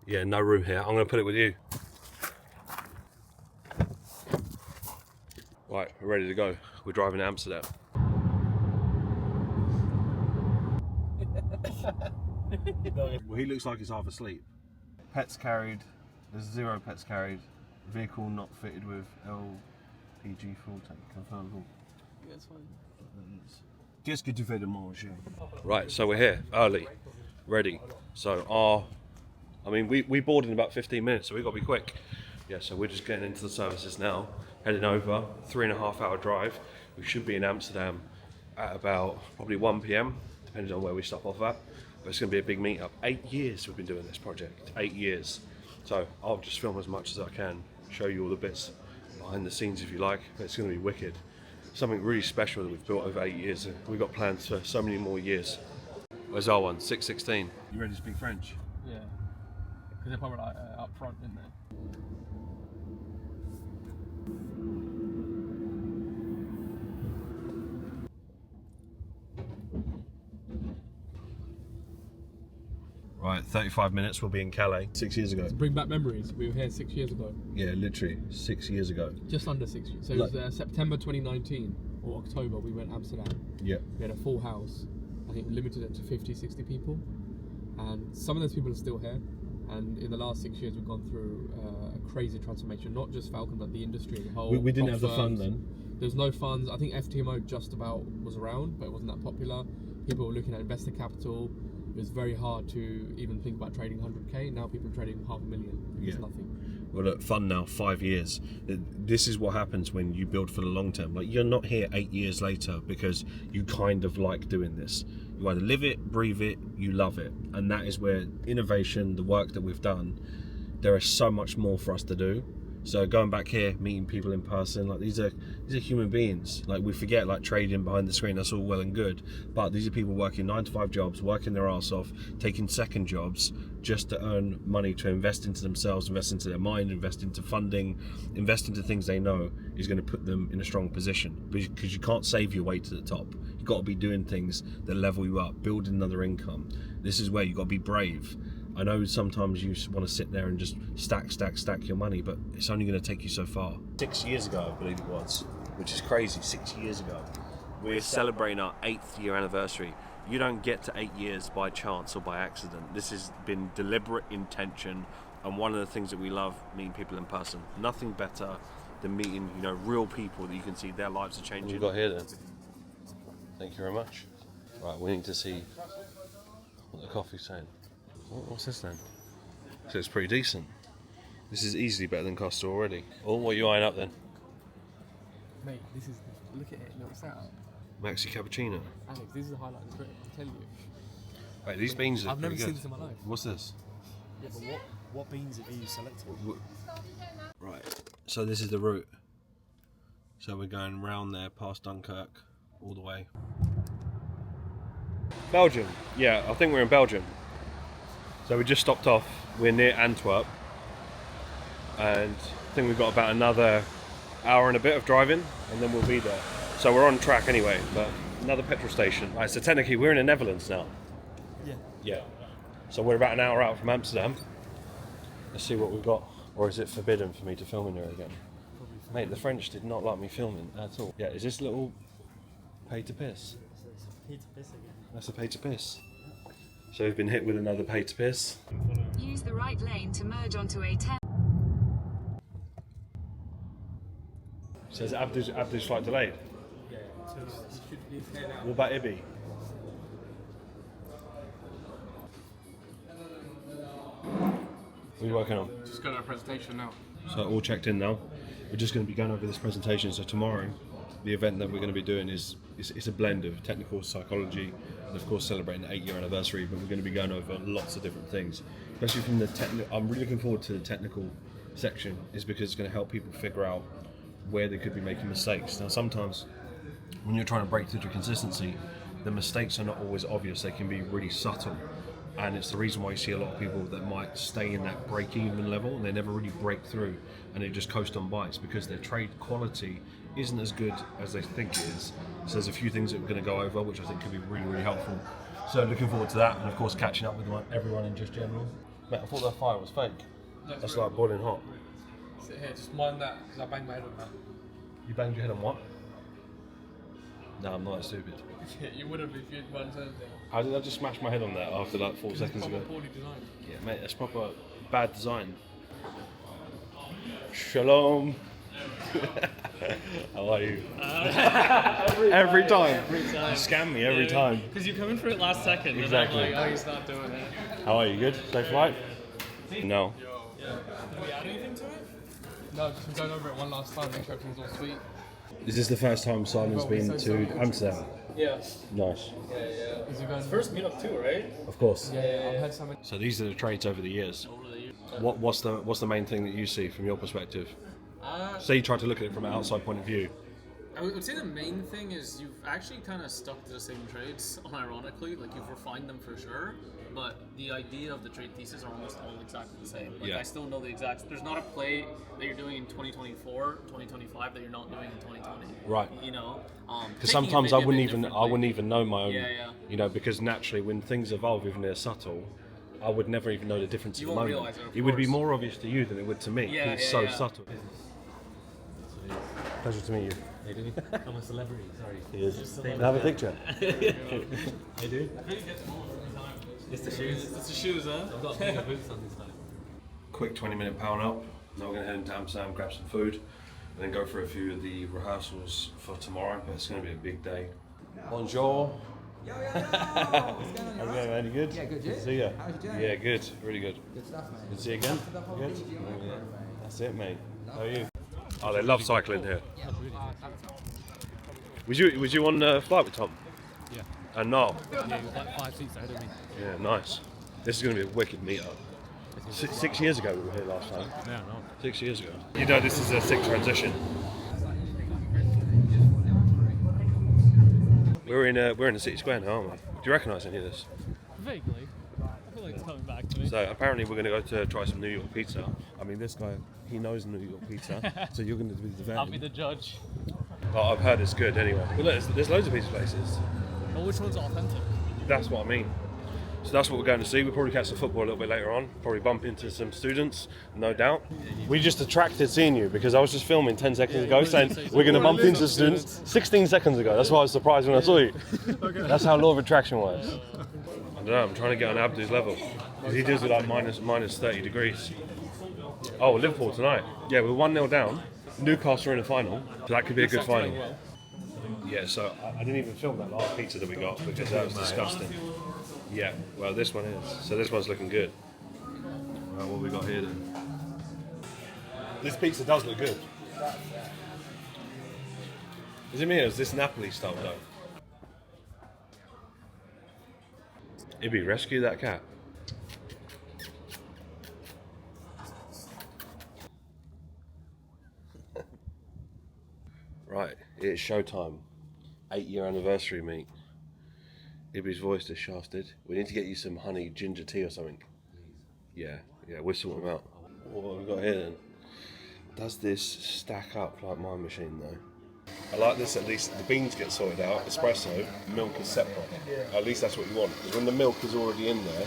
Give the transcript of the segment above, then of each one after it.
Yeah, no room here. I'm going to put it with you. Right, we're ready to go. We're driving to Amsterdam. Well, he looks like he's half asleep. Pets carried. There's 0 pets carried. Vehicle not fitted with LPG fuel tank. Confirmed. Yeah, it's fine. Qu'est-ce que tu fais de manger? Right, so we're here, early, ready. So we board in about 15 minutes, so we've got to be quick. Yeah, so we're just getting into the services now, heading over, 3.5 hour drive. We should be in Amsterdam at about probably 1 p.m, depending on where we stop off at. But it's going to be a big meetup. 8 years we've been doing this project, 8 years. So I'll just film as much as I can, show you all the bits behind the scenes if you like, but it's going to be wicked. Something really special that we've built over 8 years. We've got plans for so many more years. Where's our one? 616. You ready to speak French? Yeah. Because they're probably like up front, isn't they? Right, 35 minutes, we'll be in Calais. 6 years ago. To bring back memories, we were here 6 years ago. Yeah, literally, 6 years ago. Just under 6 years. So it was September 2019 or October, we went to Amsterdam. Yeah. We had a full house. I think we limited it to 50, 60 people. And some of those people are still here. And in the last 6 years, we've gone through a crazy transformation, not just Falcon, but the industry as a whole. We didn't have the fund then. There's no funds. I think FTMO just about was around, but it wasn't that popular. People were looking at investor capital. It was very hard to even think about trading 100k. Now people are trading $500,000. It's nothing. Well, look, fund now, 5 years. This is what happens when you build for the long term. Like, you're not here 8 years later because you kind of like doing this. You either live it, breathe it, you love it. And that is where innovation, the work that we've done, there is so much more for us to do. So going back here, meeting people in person, like these are human beings. Like, we forget, like, trading behind the screen, that's all well and good, but these are people working 9 to 5 jobs, working their ass off, taking second jobs just to earn money to invest into themselves, invest into their mind, invest into funding, invest into things they know is going to put them in a strong position. Because you can't save your way to the top. You've got to be doing things that level you up, building another income. This is where you've got to be brave. I know sometimes you want to sit there and just stack your money, but it's only going to take you so far. 6 years ago, I believe it was, which is crazy, 6 years ago. We're celebrating our 8th year anniversary. You don't get to 8 years by chance or by accident. This has been deliberate intention, and one of the things that we love, meeting people in person. Nothing better than meeting, real people that you can see their lives are changing. What have we got here then? Thank you very much. Right, we need to see what the coffee's saying. What's this then? So it's pretty decent. This is easily better than Costa already. Oh, what are you eyeing up then? Mate, this is, look at it, look setup. Maxi cappuccino. Alex, this is the highlight of the trip, I'm telling you. Wait, these beans are I've never pretty seen good. this in my life. What's this? Yeah, but what beans have you selected? Right, so this is the route. So we're going round there, past Dunkirk, all the way. Belgium. Yeah, I think we're in Belgium. So we just stopped off. We're near Antwerp. And I think we've got about another hour and a bit of driving, and then we'll be there. So we're on track anyway, but another petrol station. Right, so technically we're in the Netherlands now. Yeah. Yeah. So we're about an hour out from Amsterdam. Let's see what we've got. Or is it forbidden for me to film in here again? Mate, the French did not like me filming at all. Yeah, is this little pay to piss? It's a pay to piss again. That's a pay to piss. So we've been hit with another pay to piss. Use the right lane to merge onto A10. Says Abdu's flight delayed. Yeah, so you should be fair now. What about Ibi? What are you working on? Just going to a presentation now. So all checked in now. We're just going to be going over this presentation. So tomorrow, the event that we're going to be doing is a blend of technical psychology and of course celebrating the 8-year anniversary. But we're going to be going over lots of different things, especially from the technical. I'm really looking forward to the technical section, is because it's going to help people figure out where they could be making mistakes. Now, sometimes when you're trying to break through to consistency, the mistakes are not always obvious. They can be really subtle. And it's the reason why you see a lot of people that might stay in that break-even level and they never really break through and they just coast on by. It's because their trade quality isn't as good as they think it is. So there's a few things that we're going to go over which I think could be really, really helpful. So looking forward to that, and of course catching up with everyone in just general. Mate, I thought that fire was fake. That's like boiling hot. Sit here, just mind that, because I banged my head on that. You banged your head on what? No, I'm not that stupid. Yeah, you would have if you'd run anything. How did I just smash my head on that after like 4 seconds ago? Poorly designed. Yeah, mate, that's proper bad design. Shalom. How are you? Every time. You scam me every time. Because you come in for it last second. Exactly. And I'm like, oh, he's not doing it. How are you? Good? Safe flight? No. Yeah. Did we add anything to it? No, just been going over it one last time, make sure everything's all sweet. Is this the first time Simon's been to Amsterdam? Yeah. Nice. Is it going First meetup too, right? Of course. Yeah, I've had so many. So these are the trades over the years. What's the main thing that you see from your perspective? Say you try to look at it from an outside point of view. I would say the main thing is you've actually kind of stuck to the same trades, unironically. Like, you've refined them for sure, but the idea of the trade thesis are almost all exactly the same. Like, Yeah. I still know the exact... There's not a play that you're doing in 2024, 2025 that you're not doing in 2020. Right. You know? Because Taking it sometimes I maybe a wouldn't bit even differently. know my own. Yeah, yeah. You know, because naturally when things evolve, even they're subtle, I would never even know the difference You at the won't moment. realise it, of It would be course. more obvious to you than it would to me. 'Cause Yeah, it's yeah, so yeah. subtle. Pleasure to meet you. Hey, dude. I'm a celebrity, sorry. He is. Can I have a picture? Hey, dude. It's the shoes. It's the shoes, huh? I've got bigger boots on this time. Quick 20-minute pound up. Now we're going to head into Amsterdam, grab some food, and then go for a few of the rehearsals for tomorrow. But it's going to be a big day. Bonjour. Yo, yo, yo! What's going on, How's it going, man? You good? Yeah, good, Good you? to see you. How's your day? Yeah, good. Really good. Good stuff, mate. Good to see you again. The whole Good? PG Yeah. mate. That's it, mate. How are you? Oh, they love cycling here. Was you on the flight with Tom? Yeah. And Niall? Yeah, he was like 5 seats ahead of me. Yeah, nice. This is going to be a wicked meetup. 6 years ago we were here last time. No, no. 6 years ago. You know this is a sick transition. We're in the city square now, aren't we? Do you recognise any of this? Vaguely. I feel like it's coming back to me. So apparently we're going to go to try some New York pizza. I mean, this guy, he knows New York pizza, so you're going to be the I'll be the judge. But I've heard it's good anyway. But look, there's loads of pizza places. But which one's authentic? That's what I mean. So that's what we're going to see. We'll probably catch the football a little bit later on. Probably bump into some students, no doubt. We just attracted seeing you because I was just filming 10 seconds ago saying we're going to bump into students. 16 seconds ago. That's why I was surprised when I saw you. That's how law of attraction works. I don't know. I'm trying to get on Abdu's level. Because he deals with like minus 30 degrees. Oh, Liverpool tonight. Yeah, we're 1-0 down. Newcastle are in the final. So that could be a good final. Yeah, so I didn't even film that last pizza that we got because that was disgusting. Yeah, well this one is. So this one's looking good. Right, what we got here then? This pizza does look good. Is it me or is this Napoli style though? Ibby, rescue that cat. Right, it's showtime. 8-year anniversary meet. Ibby's voice is shafted. We need to get you some honey ginger tea or something. Yeah, we'll sort them out. What have we got here then? Does this stack up like my machine though? I like this at least. The beans get sorted out, espresso, milk is separate. At least that's what you want. Because when the milk is already in there,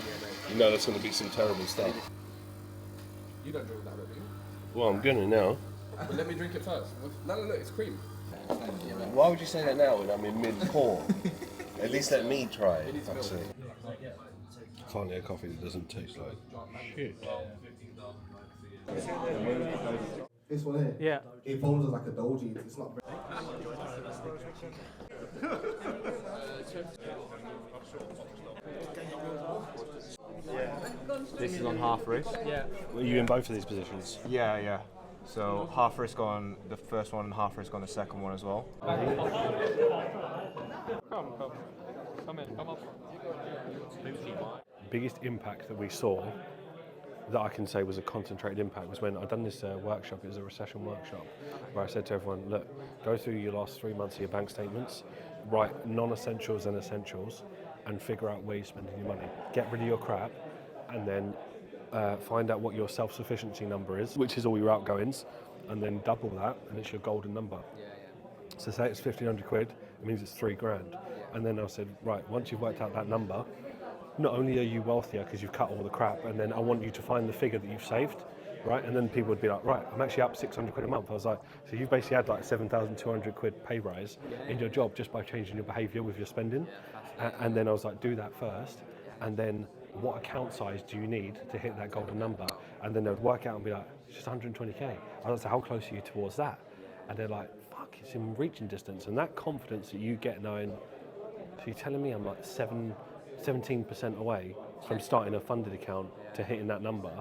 you know there's going to be some terrible stuff. You don't drink that, do you? Well, I'm gonna now. But let me drink it first. No, it's cream. Why would you say that now when I'm in mid-pour? At least let me try it. Actually. Finally a coffee that doesn't taste like shit. This one here? Yeah. It folds as like a doji. It's not very... This is on half risk. Yeah. Were you in both of these positions? Yeah, yeah. So half risk on the first one and half risk on the second one as well. Come in, come up. Biggest impact that we saw that I can say was a concentrated impact was when I'd done this workshop. It was a recession workshop where I said to everyone, look, go through your last 3 months of your bank statements, write non-essentials and essentials, and figure out where you're spending your money. Get rid of your crap, and then find out what your self-sufficiency number is, which is all your outgoings, and then double that, and it's your golden number. So say it's 1,500 quid, it means it's 3 grand. And then I said, right, once you've worked out that number, not only are you wealthier because you've cut all the crap, and then I want you to find the figure that you've saved, right? And then people would be like, right, I'm actually up 600 quid a month. I was like, so you've basically had like 7,200 quid pay rise in your job just by changing your behaviour with your spending. And then I was like, do that first, and then what account size do you need to hit that golden number? And then they'd work out and be like, it's just 120k. I was like, how close are you towards that? And they're like, fuck, it's in reaching distance. And that confidence that you get knowing, so you're telling me I'm like 17% away from starting a funded account to hitting that number.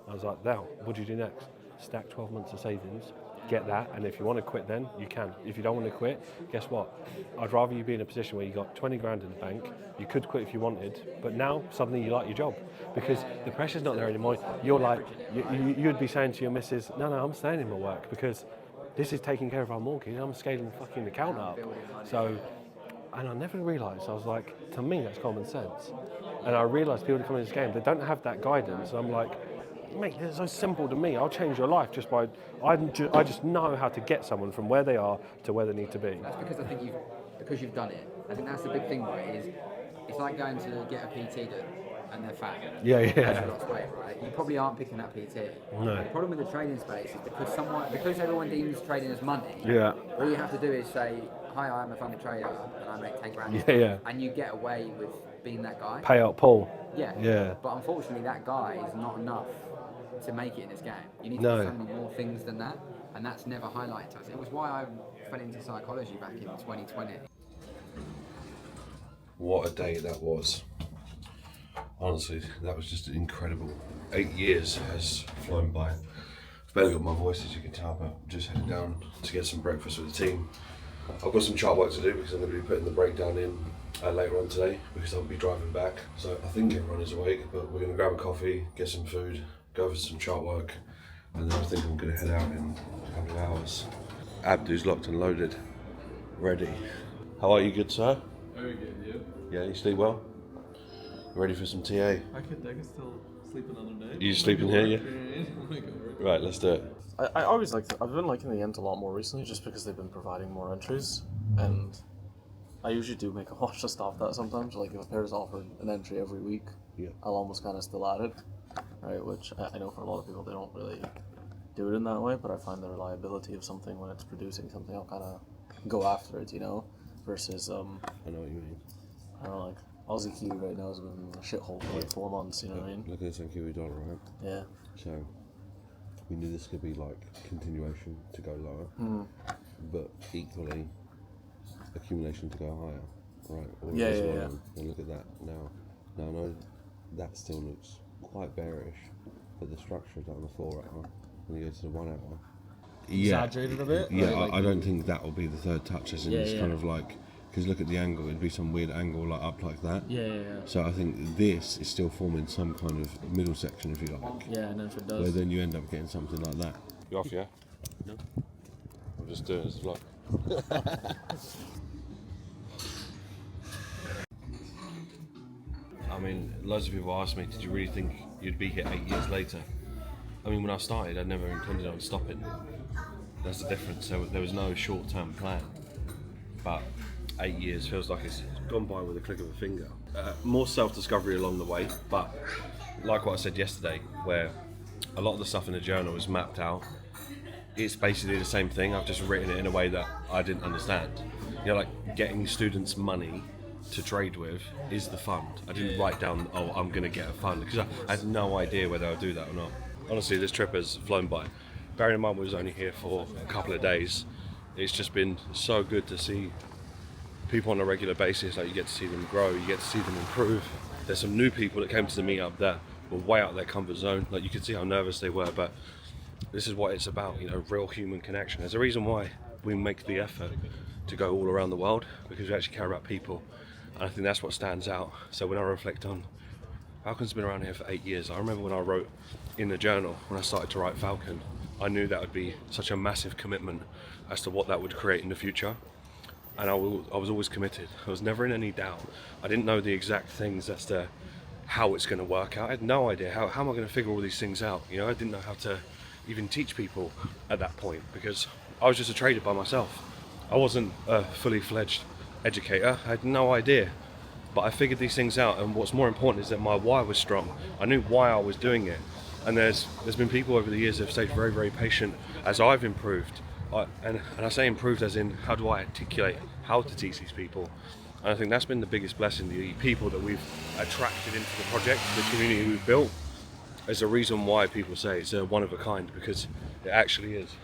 I was like, now, what do you do next? Stack 12 months of savings, get that, and if you want to quit then, you can. If you don't want to quit, guess what? I'd rather you be in a position where you got 20 grand in the bank, you could quit if you wanted, but now suddenly you like your job because the pressure's not there anymore. You're like, you'd be saying to your missus, no, I'm staying in my work because this is taking care of our mortgage, I'm scaling the fucking account up. So, and I never realised, I was like, to me that's common sense. And I realised people that come in this game, they don't have that guidance. I'm like, mate, it's so simple to me. I'll change your life just by, I just know how to get someone from where they are to where they need to be. That's because I think because you've done it. I think that's the big thing, right, is it's like going to get a PT done and they're fat. Yeah. And you've lost weight, right? You probably aren't picking that PT. No. The problem with the trading space is because everyone deems trading as money, Yeah. all you have to do is say, hi, I'm a funded trader and I make 10 grand. Yeah. And you get away with being that guy. Pay out Paul. Yeah. But unfortunately, that guy is not enough to make it in this game. You need to do so many more things than that, and that's never highlighted to us. It was why I fell into psychology back in 2020. What a day that was. Honestly, that was just incredible. 8 years has flown by. I've barely got my voice, as you can tell, but just headed down to get some breakfast with the team. I've got some chart work to do because I'm going to be putting the breakdown in later on today because I'll be driving back. So I think everyone is awake, but we're going to grab a coffee, get some food, go for some chart work, and then I think I'm going to head out in a couple of hours. Abdu's locked and loaded, ready. How are you, good sir? Very good, you? Yeah, you sleep well? Ready for some TA? I could still sleep another day. You sleeping here, yeah? Right, let's do it. I always like. I've been liking the Ent a lot more recently, just because they've been providing more entries, and I usually do make a watch list off that sometimes. Like if a pair's offered an entry every week, I'll almost kind of still add it, right? Which I know for a lot of people they don't really do it in that way, but I find the reliability of something when it's producing something, I'll kind of go after it, you know, versus I know what you mean. I don't know, like Aussie Kiwi right now has been a shithole for like 4 months, you know what I mean? Look at this Kiwi dollar, right? Yeah. So we knew this could be like continuation to go lower, but equally accumulation to go higher, right? Or Yeah. And look at that now. Now I know that still looks quite bearish, but the structure is on the 4 hour. When you go to the 1 hour, Exaggerated a bit. Yeah, right? I don't think that will be the third touch. As in it's kind of like, because look at the angle, it'd be some weird angle like up like that. Yeah. So I think this is still forming some kind of middle section, if you like. Yeah, and if it does. Where then you end up getting something like that. You off, yeah? No. I'm just doing this vlog. I mean, loads of people ask me, did you really think you'd be here 8 years later? I mean, when I started, I never intended on stopping. That's the difference. So there was no short-term plan. But 8 years feels like it's gone by with a click of a finger. More self-discovery along the way, but like what I said yesterday, where a lot of the stuff in the journal is mapped out, it's basically the same thing. I've just written it in a way that I didn't understand. You know, like getting students money to trade with is the fund. I didn't write down, oh, I'm going to get a fund, because I had no idea whether I'd do that or not. Honestly, this trip has flown by. Bearing in mind we was only here for a couple of days, it's just been so good to see people on a regular basis. Like, you get to see them grow, you get to see them improve. There's some new people that came to the meetup that were way out of their comfort zone. Like, you could see how nervous they were, but this is what it's about, you know, real human connection. There's a reason why we make the effort to go all around the world, because we actually care about people. And I think that's what stands out. So when I reflect on, Falcon's been around here for 8 years. I remember when I wrote in the journal, when I started to write Falcon, I knew that would be such a massive commitment as to what that would create in the future. And I was always committed. I was never in any doubt. I didn't know the exact things as to how it's going to work out. I had no idea how am I going to figure all these things out. You know, I didn't know how to even teach people at that point, because I was just a trader by myself. I wasn't a fully fledged educator. I had no idea but I figured these things out, and what's more important is that my why was strong. I knew why I was doing it, and there's been people over the years that have stayed very, very patient as I've improved. And I say improved as in, how do I articulate how to teach these people? And I think that's been the biggest blessing, the people that we've attracted into the project, the community we've built, is the reason why people say it's a one of a kind, because it actually is.